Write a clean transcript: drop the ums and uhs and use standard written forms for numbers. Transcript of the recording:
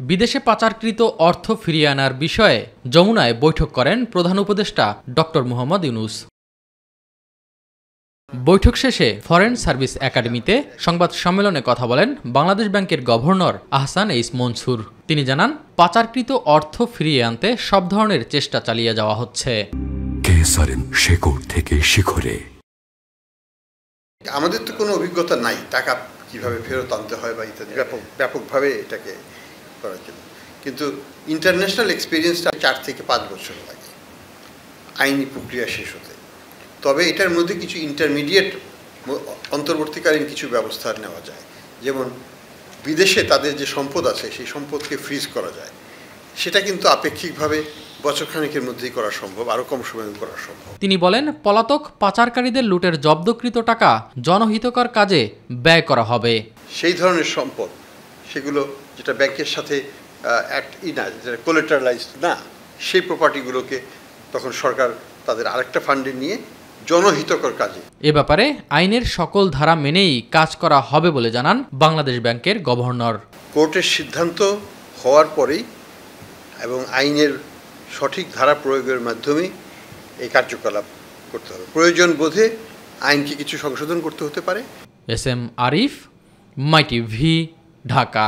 বিদেশে পাচারকৃত অর্থ ফিরিয়ে আনার বিষয়ে যমুনায় বৈঠক করেন প্রধান উপদেষ্টা ডক্টর মোহাম্মদ ইউনূস। বৈঠক শেষে ফরেন সার্ভিস একাডেমিতে সংবাদ সম্মেলনে কথা বলেন বাংলাদেশ ব্যাংকের গভর্নর আহসান এইচ মনসুর। তিনি জানান, পাচারকৃত অর্থ ফিরিয়ে আনতে সব ধরনের চেষ্টা চালিয়ে যাওয়া হচ্ছে। শেকড় থেকে শিখরে আমাদের তো কোনো অভিজ্ঞতা নাই টাকা কিভাবে ফেরত আনতে হয় বা ইত্যাদি ব্যাপকভাবে এটাকে করার জন্য, কিন্তু ইন্টারন্যাশনাল এক্সপিরিয়েন্সটা 4 থেকে 5 বছর লাগে আইনি প্রক্রিয়া শেষ হতে। তবে এটার মধ্যে কিছু ইন্টারমিডিয়েট অন্তর্বর্তীকালীন কিছু ব্যবস্থা নেওয়া যায়, যেমন বিদেশে তাদের যে সম্পদ আছে সেই সম্পদকে ফ্রিজ করা যায়। সেটা কিন্তু আপেক্ষিকভাবে বছরখানেকের মধ্যেই করা সম্ভব, আরও কম সময়ে করা সম্ভব। তিনি বলেন, পলাতক পাচারকারীদের লুটের জব্দকৃত টাকা জনহিতকর কাজে ব্যয় করা হবে। সেই ধরনের সম্পদ, সেগুলো যেটা ব্যাংকের সাথে যেটা কোলেটারালাইজড না, সেই প্রপার্টিগুলোকে তখন সরকার তাদের আরেকটা ফান্ডে নিয়ে জনহিতকর কাজে। এ ব্যাপারে আইনের সকল ধারা মেনেই কাজ করা হবে বলে জানান বাংলাদেশ ব্যাংকের গভর্নর। কোর্টের সিদ্ধান্ত হওয়ার পরেই এবং আইনের সঠিক ধারা প্রয়োগের মাধ্যমে এই কার্যকলাপ করতে হবে। প্রয়োজন বোধে আইনকে কিছু সংশোধন করতে হতে পারে। এস এম আরিফ, মাই টিভি, ঢাকা।